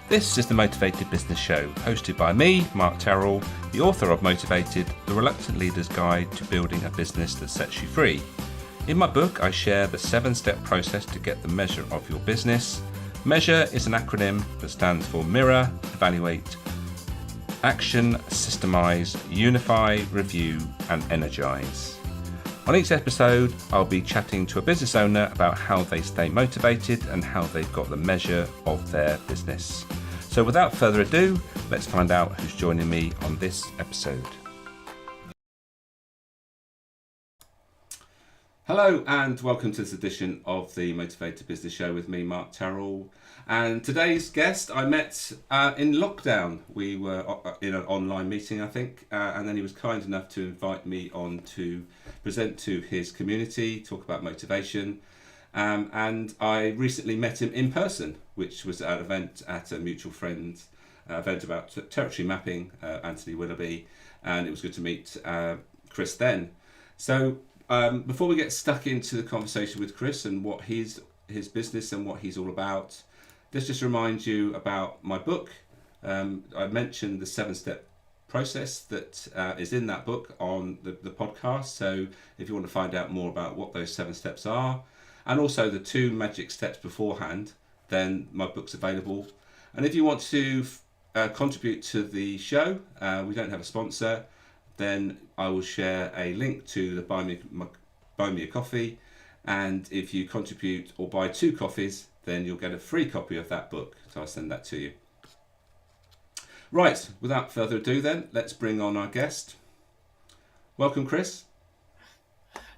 This is the Motivated Business Show, hosted by me, Mark Terrell, the author of Motivated, the Reluctant Leader's Guide to Building a Business that Sets You Free. In my book, I share the 7-step process to get the measure of your business. M.E.A.S.U.R.E is an acronym that stands for Mirror, Evaluate, Action, Systemize, Unify, Review, and Energize. On each episode, I'll be chatting to a business owner about how they stay motivated and how they've got the measure of their business. So without further ado, let's find out who's joining me on this episode. Hello and welcome to this edition of the Motivated Business Show with me, Mark Terrell. And today's guest I met in lockdown. We were in an online meeting, I think, and then he was kind enough to invite me on to present to his community, talk about motivation. And I recently met him in person, which was at an event at a mutual friend event about territory mapping, Anthony Willoughby, and it was good to meet Chris then. So before we get stuck into the conversation with Chris and what his business and what he's all about, let's just remind you about my book. I mentioned the 7-step process that is in that book on the podcast. So if you want to find out more about what those 7 steps are, and also the 2 magic steps beforehand, then my book's available. And if you want to contribute to the show, we don't have a sponsor, then I will share a link to the Buy Me a Coffee. And if you contribute or buy 2 coffees, then you'll get a free copy of that book. So I'll send that to you. Right, without further ado then, let's bring on our guest. Welcome, Chris.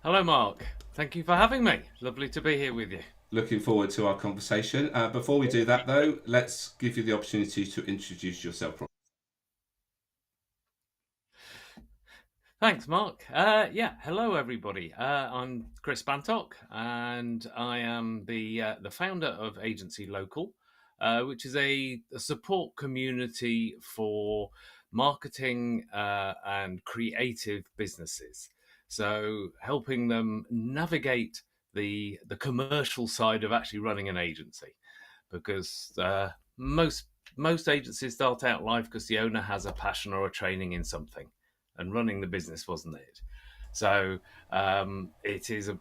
Hello, Mark. Thank you for having me. Lovely to be here with you. Looking forward to our conversation. Before we do that though, let's give you the opportunity to introduce yourself properly. Thanks, Mark. Hello, everybody. I'm Chris Bantock, and I am the founder of Agency Local, which is a support community for marketing and creative businesses. So helping them navigate the commercial side of actually running an agency, because most agencies start out life because the owner has a passion or a training in something, and running the business wasn't it. So it is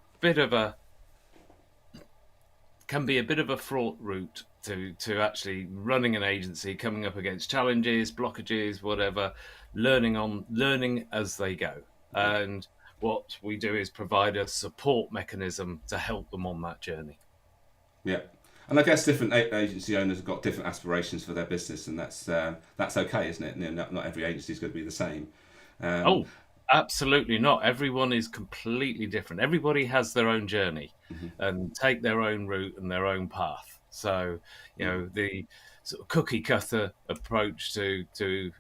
can be a bit of a fraught route to actually running an agency, coming up against challenges, blockages, whatever, learning as they go. And what we do is provide a support mechanism to help them on that journey. Yeah. And I guess different agency owners have got different aspirations for their business, and that's okay, isn't it? Not every agency is going to be the same. Absolutely not. Everyone is completely different. Everybody has their own journey and take their own route and their own path. So, the sort of cookie cutter approach to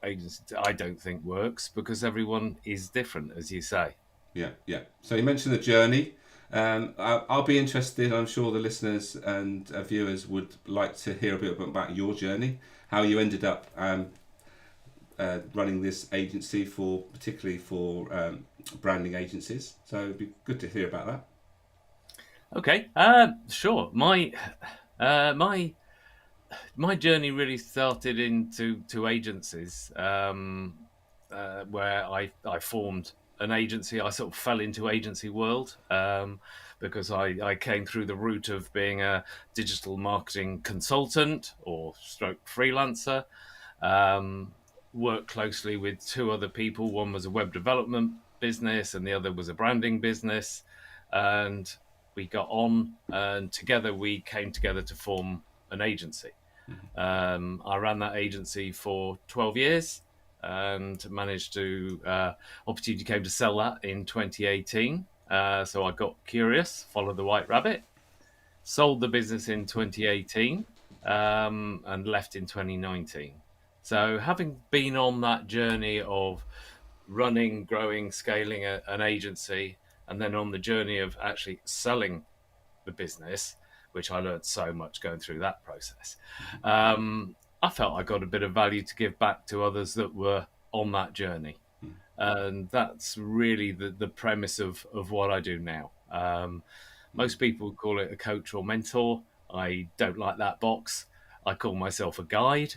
agency, I don't think works, because everyone is different, as you say. Yeah. So you mentioned the journey. I'll be interested, I'm sure the listeners and viewers would like to hear a bit about your journey, how you ended up running this agency, particularly for branding agencies. So it'd be good to hear about that. Okay, sure. My journey really started into agencies, where I formed an agency. I sort of fell into agency world because I came through the route of being a digital marketing consultant or stroke freelancer. Worked closely with 2 other people. One was a web development business and the other was a branding business. And we got on, and together we came together to form an agency. I ran that agency for 12 years and managed to, opportunity came to sell that in 2018. So I got curious, followed the white rabbit, sold the business in 2018 and left in 2019. So having been on that journey of running, growing, scaling an agency, and then on the journey of actually selling the business, which I learned so much going through that process, I felt I got a bit of value to give back to others that were on that journey. And that's really the premise of what I do now. Most people call it a coach or mentor. I don't like that box. I call myself a guide,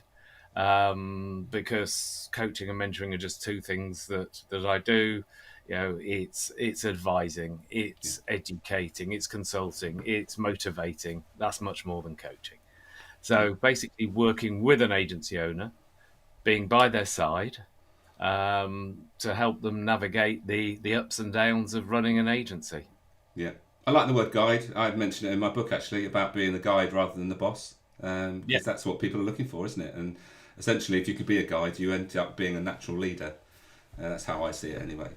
because coaching and mentoring are just two things that I do. It's advising, Yeah, it's educating, it's consulting, it's motivating. That's much more than coaching. yeah, So basically, working with an agency owner, being by their side, to help them navigate the ups and downs of running an agency. yeah. I like the word guide. I've mentioned it in my book actually about being the guide rather than the boss, Yeah, because that's what people are looking for, isn't it? And essentially, if you could be a guide, you end up being a natural leader. That's how I see it anyway.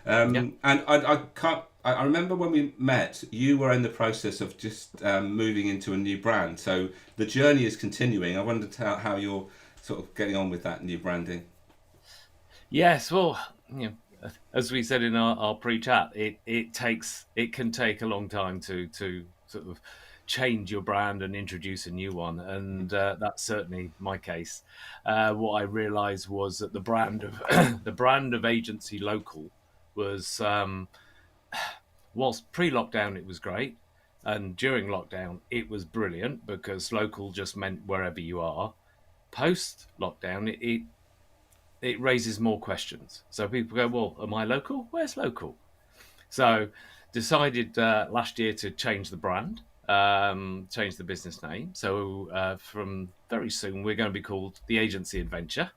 yeah. And I can't. I remember when we met, you were in the process of just moving into a new brand. So the journey is continuing. I wondered how you're sort of getting on with that new branding. Yes, well, as we said in our pre-chat, it can take a long time to sort of change your brand and introduce a new one, and that's certainly my case. What I realised was that the brand of the brand of agency local was, whilst pre-lockdown it was great, and during lockdown it was brilliant because local just meant wherever you are. Post lockdown, it raises more questions. So people go, well, am I local? Where's local? So decided last year to change the brand, change the business name. So from very soon, we're going to be called the Agency Adventure,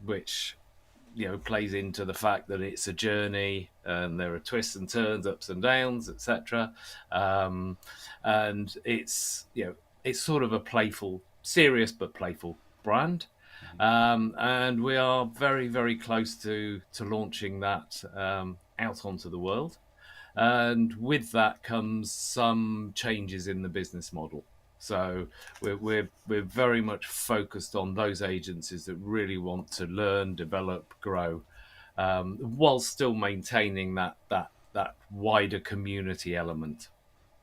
which plays into the fact that it's a journey and there are twists and turns, ups and downs, etc. And it's sort of a playful, serious but playful brand. And we are very, very close to launching that out onto the world. And with that comes some changes in the business model. So we're very much focused on those agencies that really want to learn, develop, grow, while still maintaining that wider community element.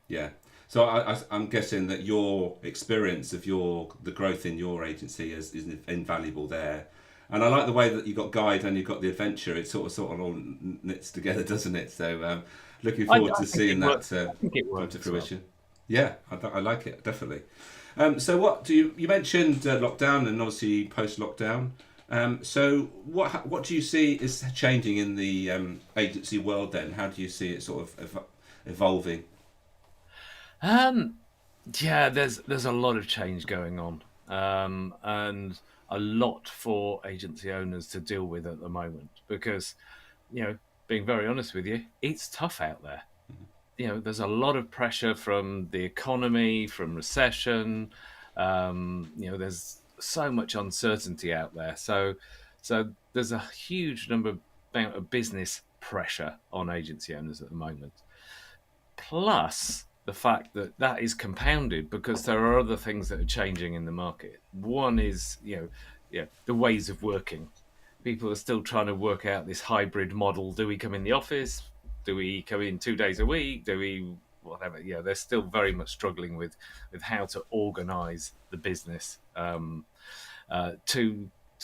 Yeah. So I'm guessing that your experience of the growth in your agency is invaluable there. And I like the way that you got guide and you got the adventure. It sort of all knits together, doesn't it? So looking I forward to think it seeing works. that I think it come to works well. fruition. Yeah, I like it definitely. So what do you mentioned lockdown and obviously post lockdown. So what do you see is changing in the agency world then? How do you see it sort of evolving? Um, Yeah, there's a lot of change going on, and a lot for agency owners to deal with at the moment because, you know, being very honest with you, it's tough out there. There's a lot of pressure from the economy, from recession. There's so much uncertainty out there. So there's a huge amount of business pressure on agency owners at the moment, plus the fact that that is compounded because there are other things that are changing in the market. One is, the ways of working. People are still trying to work out this hybrid model. Do we come in the office? Do we come in 2 days a week? Do we whatever? They're still very much struggling with how to organise the business, to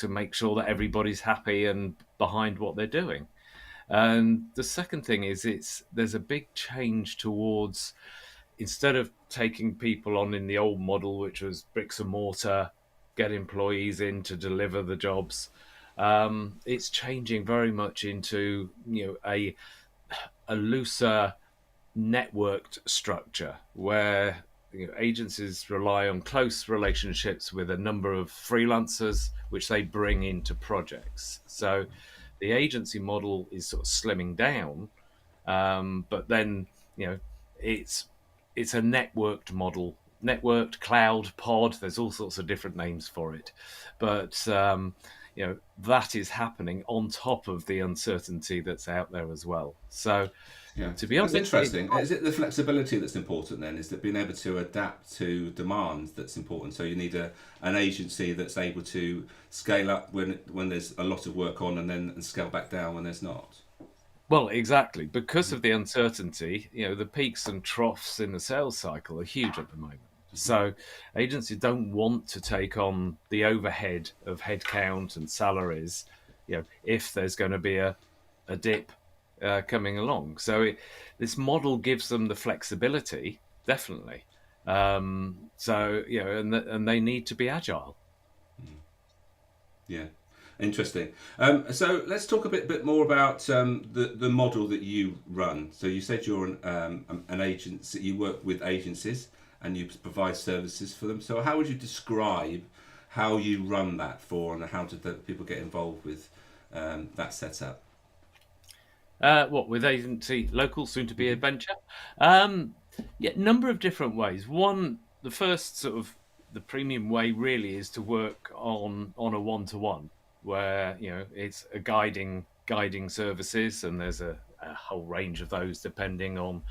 make sure that everybody's happy and behind what they're doing. And the second thing is there's a big change towards, instead of taking people on in the old model, which was bricks and mortar, get employees in to deliver the jobs. It's changing very much into a looser networked structure where agencies rely on close relationships with a number of freelancers, which they bring into projects. So the agency model is sort of slimming down, but then it's it's a networked model, networked cloud pod. There's all sorts of different names for it, but that is happening on top of the uncertainty that's out there as well. So Yeah, to be that's honest, interesting. Is it the flexibility that's important then? Is it being able to adapt to demand that's important? So you need an agency that's able to scale up when there's a lot of work on, and scale back down when there's not. well, exactly, because of the uncertainty, the peaks and troughs in the sales cycle are huge at the moment. So agencies don't want to take on the overhead of headcount and salaries, if there's going to be a dip coming along. So this model gives them the flexibility, definitely. So and they need to be agile. Yeah, interesting. So let's talk a bit more about the model that you run. So you said you're an agency. You work with agencies and you provide services for them. So how would you describe how you run that for, and how do the people get involved with that setup? What with agency local, soon to be Hmm. adventure? Um, yeah, number of different ways. One, the first sort of the premium way really is to work on a one to one, where it's a guiding services, and there's a whole range of those depending on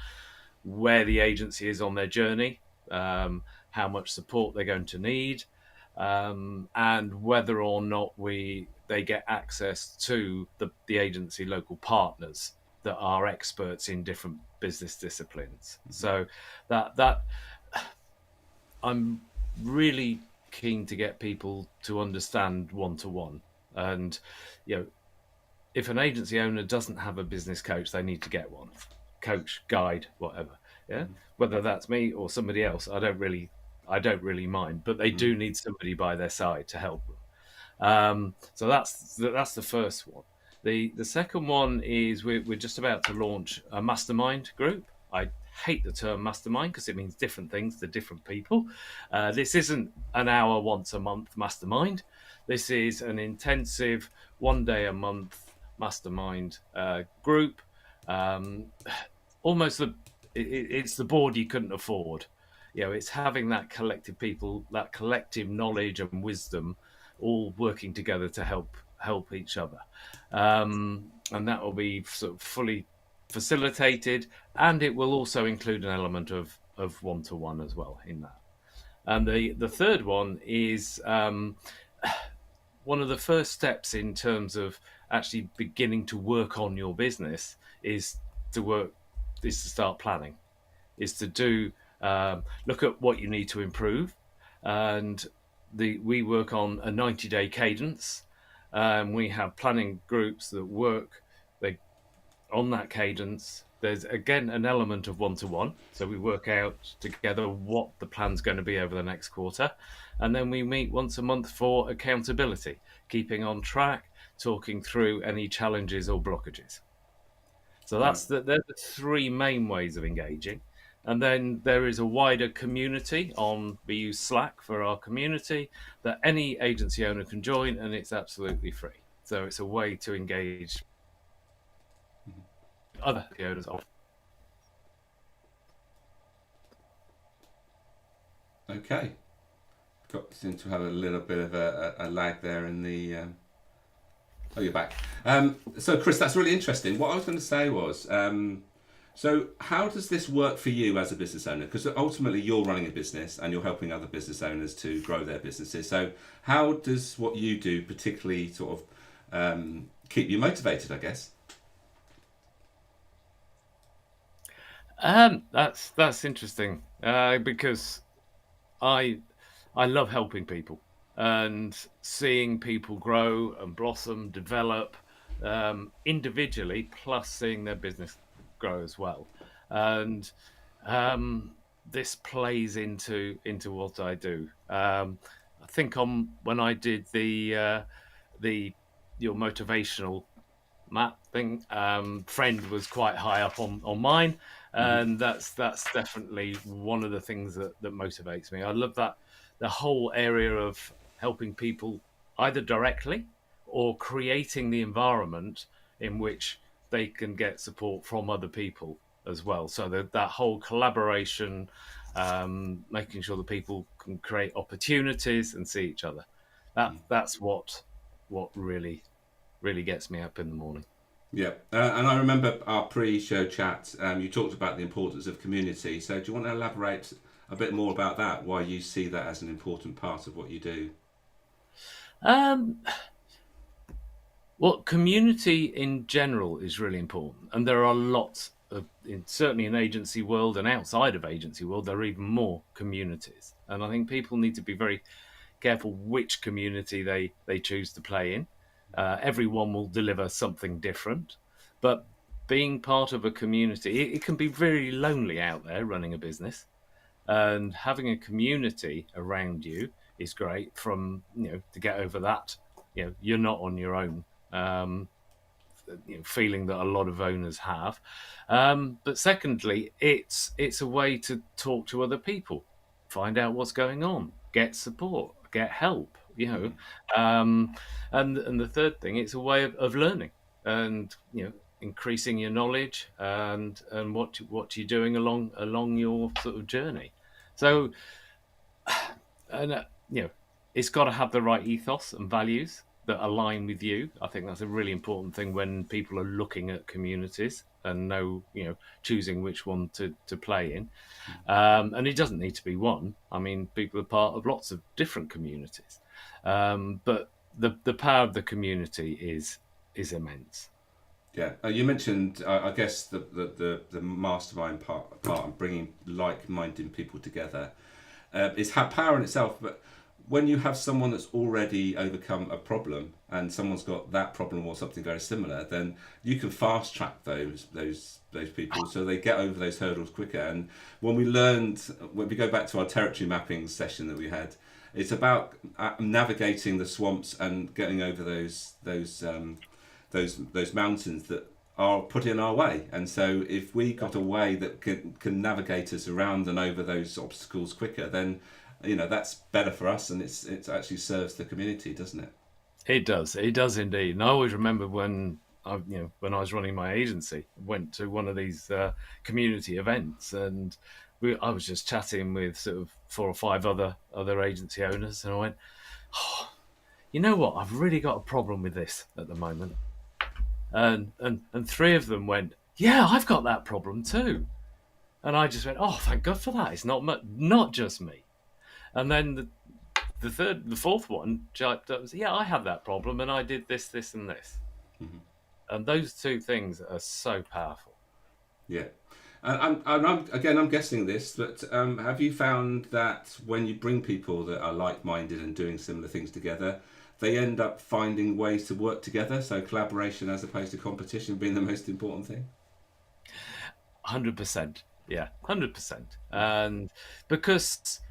where the agency is on their journey, how much support they're going to need, and whether or not we they get access to the agency local partners that are experts in different business disciplines. So that I'm really keen to get people to understand one to one, and you know if an agency owner doesn't have a business coach, they need to get one, coach, guide, whatever. Yeah, whether that's me or somebody else, I don't really mind, but they do need somebody by their side to help them. So that's the first one. The second one is we're just about to launch a mastermind group. I hate the term mastermind because it means different things to different people. This isn't an hour once a month mastermind. This is an intensive 1 day a month mastermind group. Um, Almost it's the board you couldn't afford. It's having that collective people, that collective knowledge and wisdom, all working together to help each other, and that will be sort of fully facilitated, and it will also include an element of one to one as well in that. And the third one is one of the first steps in terms of actually beginning to work on your business is to work is to start planning, is to do look at what you need to improve, and we work on a 90-day cadence. We have planning groups that work they on that cadence. There's again an element of one to one. So we work out together what the plan's going to be over the next quarter. And then we meet once a month for accountability, keeping on track, talking through any challenges or blockages. So Right. they're the three main ways of engaging. And then there is a wider community on, we use Slack for our community that any agency owner can join, and it's absolutely free. So it's a way to engage other owners of. Okay. Seem to have a little bit of a lag there in the. Oh, you're back. So, Chris, that's really interesting. What I was going to say was, so how does this work for you as a business owner? Because ultimately, you're running a business and you're helping other business owners to grow their businesses. So, how does what you do particularly sort of keep you motivated? I guess. That's interesting because I I love helping people and seeing people grow and blossom, develop individually, plus seeing their business grow as well. And this plays into what I do. I think on when I did the your motivational Matt thing. Friend was quite high up on mine, Hmm. and that's definitely one of the things that motivates me. I love that the whole area of helping people either directly or creating the environment in which they can get support from other people as well. So that whole collaboration, making sure that people can create opportunities and see each other. That's what really gets me up in the morning. Yeah, and I remember our pre-show chat. You talked about the importance of community. So, do you want to elaborate a bit more about that? Why you see that as an important part of what you do? Um, well, community in general is really important, and there are lots of, certainly in agency world and outside of agency world, there are even more communities, and I think people need to be very careful which community they choose to play in. Everyone will deliver something different, but being part of a community, it can be very lonely out there running a business. and having a community around you is great. From to get over that, you're not on your own. Feeling that a lot of owners have. But secondly, it's a way to talk to other people, find out what's going on, get support, get help. And the third thing, it's a way of learning and increasing your knowledge and what you're doing along your sort of journey. So and it's got to have the right ethos and values that align with you. I think that's a really important thing when people are looking at communities and choosing which one to play in. And it doesn't need to be one. I mean, people are part of lots of different communities, but the power of the community is immense. Yeah, you mentioned, I guess, the mastermind part and bringing like-minded people together is have power in itself. But when you have someone that's already overcome a problem and someone's got that problem or something very similar, then you can fast track those people so they get over those hurdles quicker. And when we go back to our territory mapping session that we had, it's about navigating the swamps and getting over those mountains that are put in our way. And so if we got a way that can navigate us around and over those obstacles quicker, then that's better for us, and it actually serves the community, doesn't it? It does indeed. And I always remember when I was running my agency, went to one of these community events, and I was just chatting with sort of 4 or 5 other agency owners, and I went, oh, you know what? I've really got a problem with this at the moment. And 3 of them went, yeah, I've got that problem too. And I just went, oh, thank God for that. It's not just me. And then the fourth one, yeah, I have that problem, and I did this, and this. Mm-hmm. And those 2 things are so powerful. Yeah. And I'm guessing this, but have you found that when you bring people that are like-minded and doing similar things together, they end up finding ways to work together? So collaboration as opposed to competition being the most important thing? 100%. Yeah, 100%. And because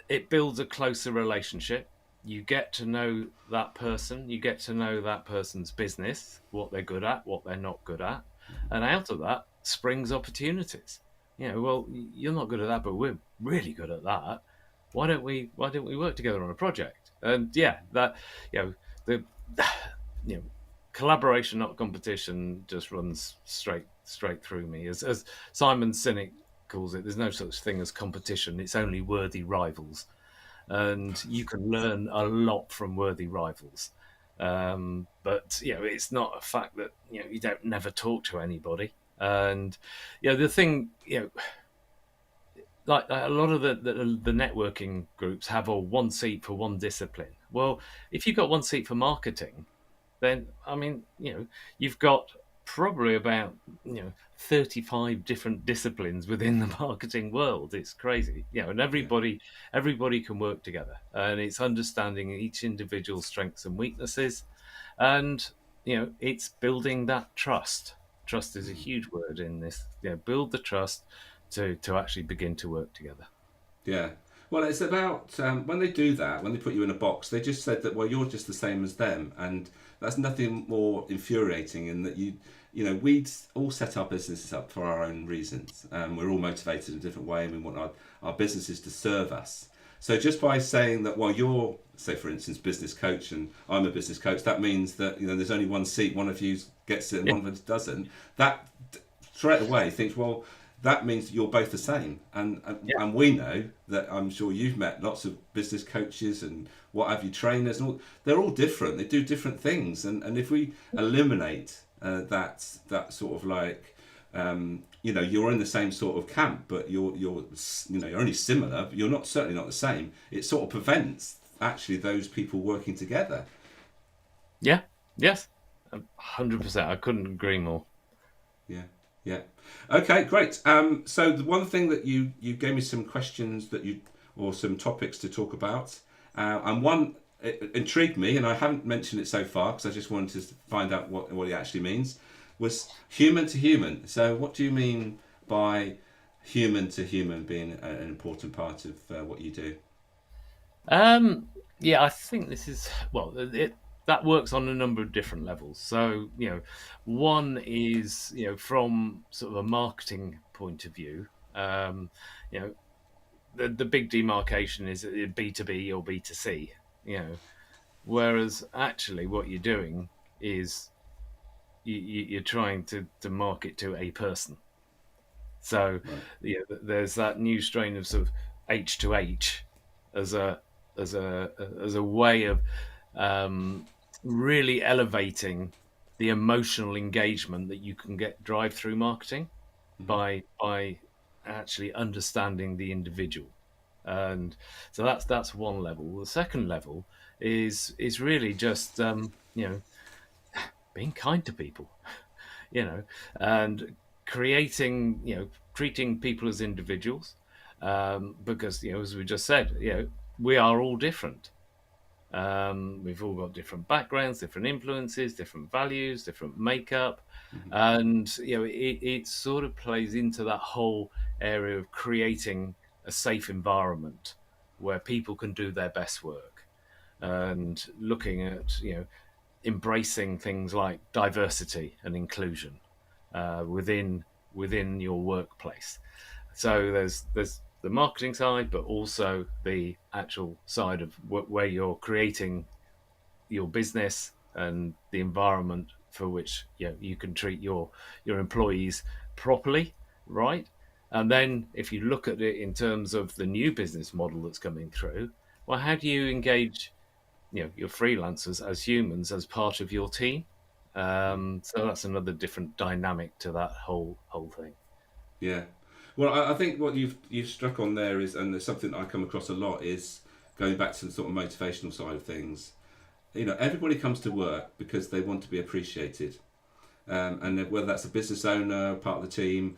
it builds a closer relationship, you get to know that person, you get to know that person's business, what they're good at, what they're not good at. And out of that springs opportunities. Well, you're not good at that, but we're really good at that. Why don't we work together on a project? And the collaboration, not competition, just runs straight through me. As Simon Sinek calls it, there's no such thing as competition. It's only worthy rivals, and you can learn a lot from worthy rivals. But it's not a fact that you don't never talk to anybody. And the thing, like a lot of the networking groups have one seat for one discipline. Well, if you've got one seat for marketing, then I mean, you've got probably about 35 different disciplines within the marketing world. It's crazy, and everybody can work together, and it's understanding each individual's strengths and weaknesses, and it's building that trust. Trust is a huge word in this. Build the trust to actually begin to work together. Yeah. Well, it's about when they do that, when they put you in a box, they just said that, well, you're just the same as them. And that's nothing more infuriating in that we all set our businesses up for our own reasons. We're all motivated in a different way, and we want our businesses to serve us. So just by saying that, well, you're, say, for instance, business coach and I'm a business coach, that means that there's only one seat, one of you gets it and one of us doesn't. That straight away thinks, well, that means that you're both the same. And we know that, I'm sure you've met lots of business coaches and what have you, trainers, and they're all different. They do different things. And if we eliminate that sort of like, you're in the same sort of camp, but you're only similar, but you're certainly not the same. It sort of prevents actually those people working together. Yeah. Yes. 100%. I couldn't agree more. Yeah. Yeah. Okay, great. So the one thing that you gave me some questions or some topics to talk about, and one it intrigued me, and I haven't mentioned it so far because I just wanted to find out what it actually means, was human to human. So what do you mean by human to human being an important part of what you do. Um, yeah, I think this is well, that works on a number of different levels. So, one is from sort of a marketing point of view. Um, you know, the big demarcation is B2B or B2C. You know, whereas actually what you're doing is you're trying to market to a person. So Right. there's that new strain of sort of H to H as a as a way of um, really elevating the emotional engagement that you can get drive through marketing Hmm. by actually understanding the individual. And so that's one level. The second level is really just being kind to people, you know, and creating, treating people as individuals, because as we just said, we are all different. We've all got different backgrounds, different influences, different values, different makeup, Hmm. and it sort of plays into that whole area of creating a safe environment where people can do their best work, and looking at embracing things like diversity and inclusion within your workplace. So there's the marketing side, but also the actual side of where you're creating your business and the environment for which you can treat your employees properly, right? And then if you look at it in terms of the new business model that's coming through, well, how do you engage your freelancers as humans as part of your team? So that's another different dynamic to that whole thing. Yeah. Well, I think what you've struck on there is, and there's something that I come across a lot, is going back to the sort of motivational side of things. Everybody comes to work because they want to be appreciated, and whether that's a business owner, part of the team,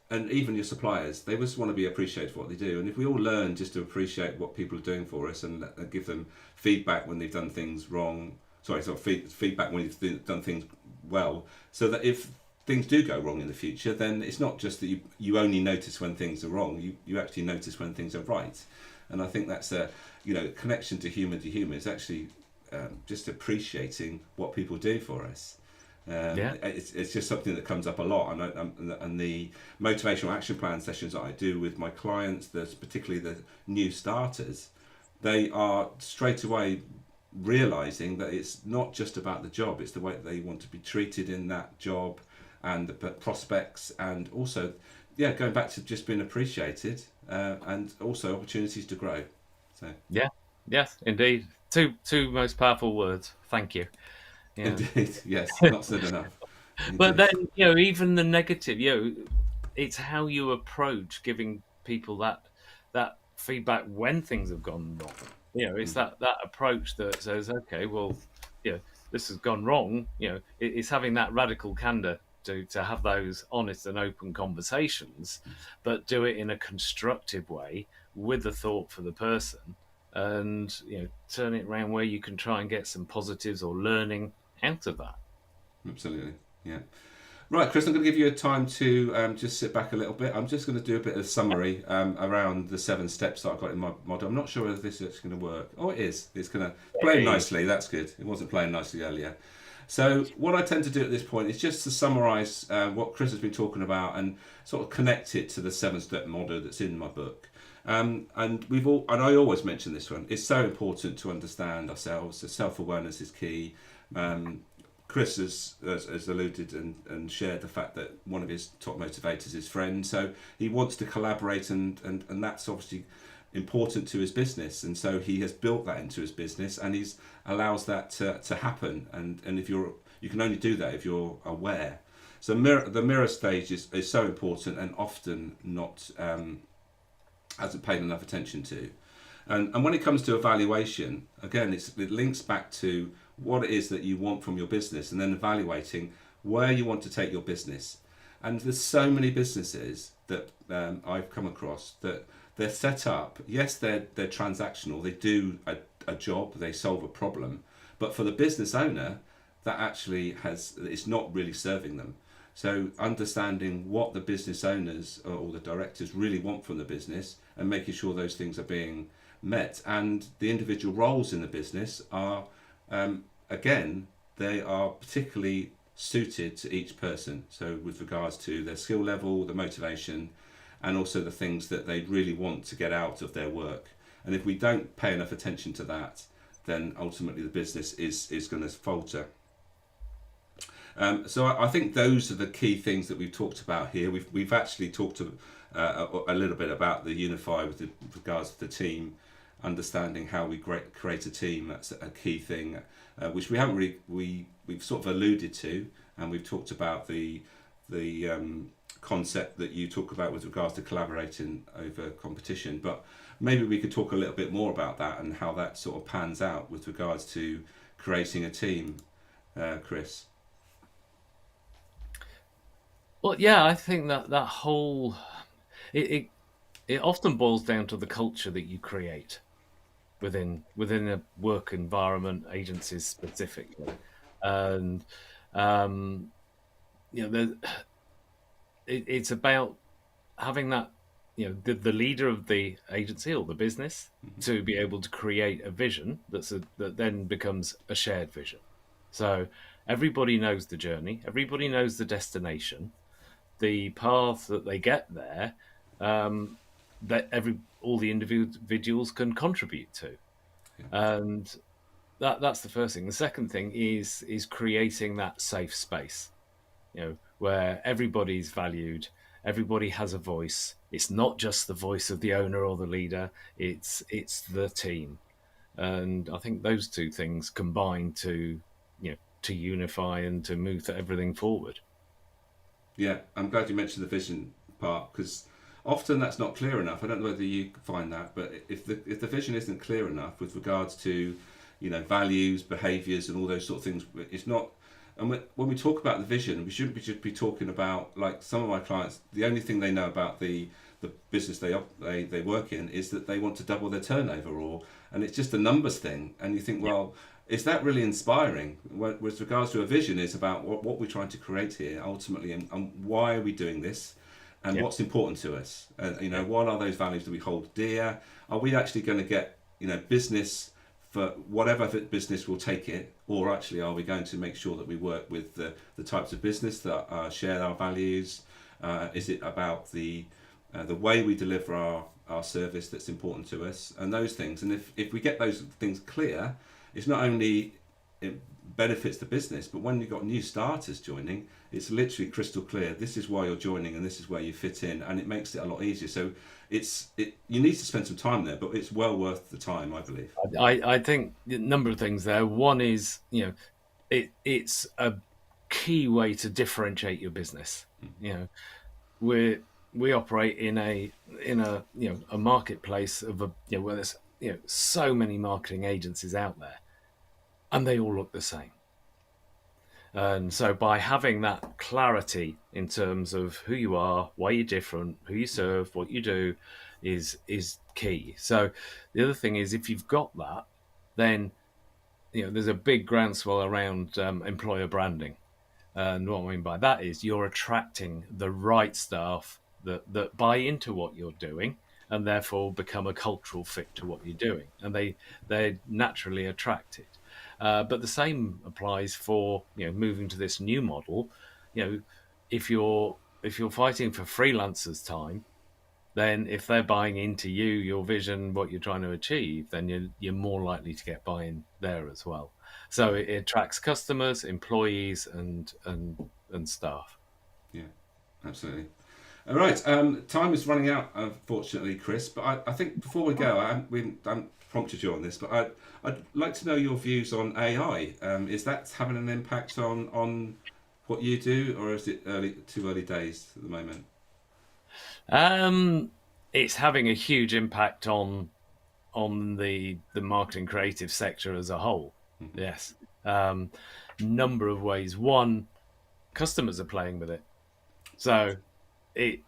and even your suppliers, they just want to be appreciated for what they do. And if we all learn just to appreciate what people are doing for us and give them feedback when they've done things wrong, sort of feedback when you've done things well, so that if things do go wrong in the future, then it's not just that you only notice when things are wrong, you actually notice when things are right. And I think that's a connection to human is actually just appreciating what people do for us. Yeah, It's just something that comes up a lot, and the motivational action plan sessions that I do with my clients, there's particularly the new starters, they are straight away realizing that it's not just about the job; it's the way that they want to be treated in that job, and the prospects, and also, going back to just being appreciated, and also opportunities to grow. So, yeah, yes, indeed. Two most powerful words. Thank you. Yeah. indeed, yes, not said enough. But Indeed. then, even the negative, it's how you approach giving people that feedback when things have gone wrong. It's Hmm. that approach that says, okay, well, this has gone wrong. It's having that radical candor to have those honest and open conversations, but do it in a constructive way with the thought for the person, and turn it around where you can try and get some positives or learning out of that. Absolutely, yeah. Right, Chris, I'm going to give you a time to just sit back a little bit. I'm just going to do a bit of summary around the 7 steps that I've got in my model. I'm not sure whether this is going to work. Oh, it is. It's going to play Hey. nicely. That's good. It wasn't playing nicely earlier. So, what I tend to do at this point is just to summarise what Chris has been talking about and sort of connect it to the 7 step model that's in my book. And I always mention this one. It's so important to understand ourselves. So self awareness is key. Um, Chris has alluded and shared the fact that one of his top motivators is his friend. So he wants to collaborate, and that's obviously important to his business. And so he has built that into his business, and he's allows that to happen. And if you can only do that if you're aware. So the mirror stage is so important and often not hasn't paid enough attention to. And when it comes to evaluation, again, it links back to what it is that you want from your business and then evaluating where you want to take your business. And there's so many businesses that I've come across that they're set up, yes, they're transactional, they do a job, they solve a problem, but for the business owner, that actually it's not really serving them. So understanding what the business owners or the directors really want from the business and making sure those things are being met, and the individual roles in the business are, again, they are particularly suited to each person. So with regards to their skill level, the motivation, and also the things that they really want to get out of their work. And if we don't pay enough attention to that, then ultimately the business is going to falter. So I think those are the key things that we've talked about here. We've actually talked a little bit about the unify with regards to the team, understanding how we create a team. That's a key thing, which we haven't really we've sort of alluded to, and we've talked about the concept that you talk about with regards to collaborating over competition. But maybe we could talk a little bit more about that and how that sort of pans out with regards to creating a team, Chris. Well, yeah, I think that whole it, it it often boils down to the culture that you create within a work environment, agencies specifically, and um, it's about having that, the leader of the agency or the business to be able to create a vision that then becomes a shared vision. So everybody knows the journey, everybody knows the destination, the path that they get there, um, that all the individuals can contribute to, Yeah. and that's the first thing. The second thing is creating that safe space, where everybody's valued, everybody has a voice. It's not just the voice of the owner or the leader; it's the team, and I think those two things combine to unify and to move everything forward. Yeah, I'm glad you mentioned the vision part because often that's not clear enough. I don't know whether you find that, but if the vision isn't clear enough with regards to, values, behaviours, and all those sort of things, it's not. And when we talk about the vision, we shouldn't just be talking about, like, some of my clients. The only thing they know about the business they work in is that they want to double their turnover, and it's just a numbers thing. And you think, Yeah, well, is that really inspiring? With regards to a vision, is about what we're trying to create here ultimately, and why are we doing this, and yeah, what's important to us, and yeah, what are those values that we hold dear? Are we actually going to get business for whatever business will take it, or actually are we going to make sure that we work with the types of business that share our values? Is it about the way we deliver our service that's important to us, and those things? And if we get those things clear, it's not only it benefits the business, but when you've got new starters joining, it's literally crystal clear. This is why you're joining, and this is where you fit in, and it makes it a lot easier. So you need to spend some time there, but it's well worth the time, I believe. I think a number of things there. One is, it's a key way to differentiate your business. You know, we we operate in a a marketplace of where there's so many marketing agencies out there, and they all look the same. And so by having that clarity in terms of who you are, why you're different, who you serve, what you do, is key. So the other thing is, if you've got that, then there's a big groundswell around employer branding. And what I mean by that is you're attracting the right staff that buy into what you're doing and therefore become a cultural fit to what you're doing, and they're naturally attracted. But the same applies for moving to this new model. You know, if you're fighting for freelancers' time, then if they're buying into you, your vision, what you're trying to achieve, then you're more likely to get buy-in there as well. So it attracts customers, employees, and staff. Yeah, absolutely. All right, time is running out, unfortunately, Chris. But I think before we go, I haven't prompted you on this, but I'd like to know your views on AI. Is that having an impact on what you do, or is it too early days at the moment? Um, it's having a huge impact on the marketing creative sector as a whole. Yes, um, number of ways. One, customers are playing with it, so it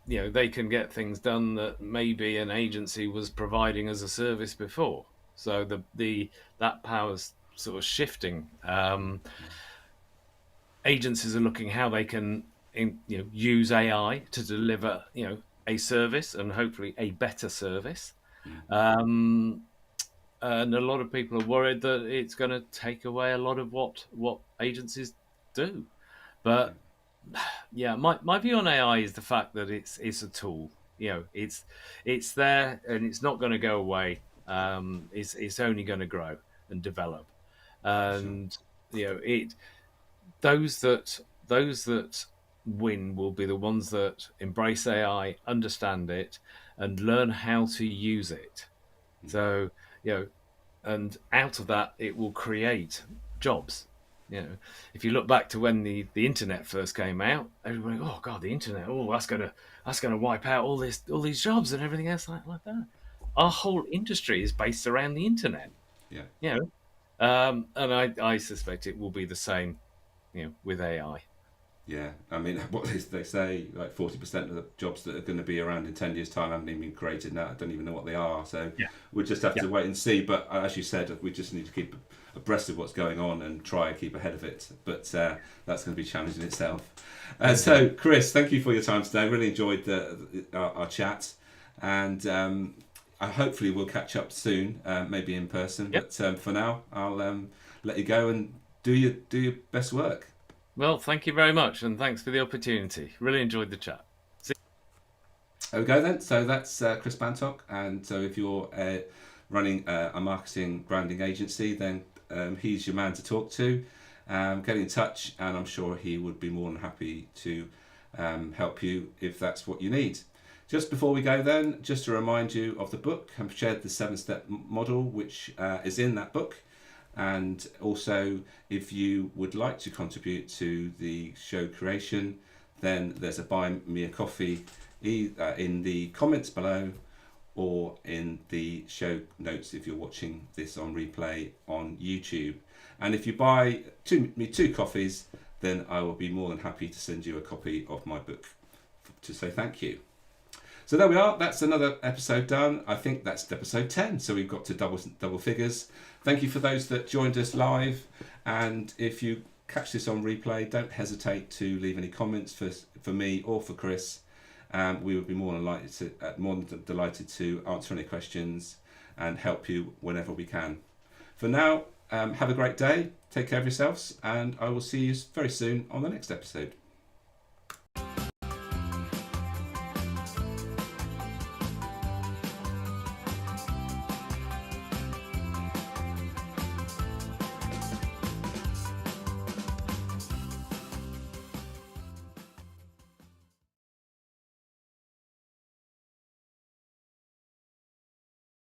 they can get things done that maybe an agency was providing as a service before. So the that power's sort of shifting. agencies are looking how they can use AI to deliver a service and hopefully a better service. Mm. Um, and a lot of people are worried that it's going to take away a lot of what agencies do. Yeah. But yeah, my view on AI is the fact that it's a tool. It's there and it's not going to go away. It's only going to grow and develop, Sure. and it those that win will be the ones that embrace AI, understand it, and learn how to use it. Mm. So you know, and out of that, it will create jobs. If you look back to when the internet first came out, everybody, oh god, the internet, oh that's gonna wipe out all these jobs and everything else like that. Our whole industry is based around the internet. Yeah. You and I suspect it will be the same, with AI. Yeah, I mean, what they say, like 40% of the jobs that are going to be around in 10 years' time haven't even been created now. I don't even know what they are. So Yeah, we'll just have yeah, to wait and see. But as you said, we just need to keep abreast of what's going on and try and keep ahead of it. But that's going to be challenging itself. So, indeed. Chris, thank you for your time today. I really enjoyed our chat. And hopefully we'll catch up soon, maybe in person. Yep. But for now, I'll let you go and do your best work. Well, thank you very much, and thanks for the opportunity. Really enjoyed the chat. There we go then. So that's Chris Bantock. And so if you're running a marketing branding agency, then he's your man to talk to. Get in touch, and I'm sure he would be more than happy to help you if that's what you need. Just before we go then, just to remind you of the book, I've shared the 7-step model, which is in that book. And also, if you would like to contribute to the show creation, then there's a Buy Me a Coffee in the comments below or in the show notes if you're watching this on replay on YouTube. And if you buy me two coffees, then I will be more than happy to send you a copy of my book to say thank you. So there we are. That's another episode done. I think that's episode 10. So we've got to double figures. Thank you for those that joined us live. And if you catch this on replay, don't hesitate to leave any comments for me or for Chris. We would be more than delighted to answer any questions and help you whenever we can. For now, have a great day. Take care of yourselves, and I will see you very soon on the next episode.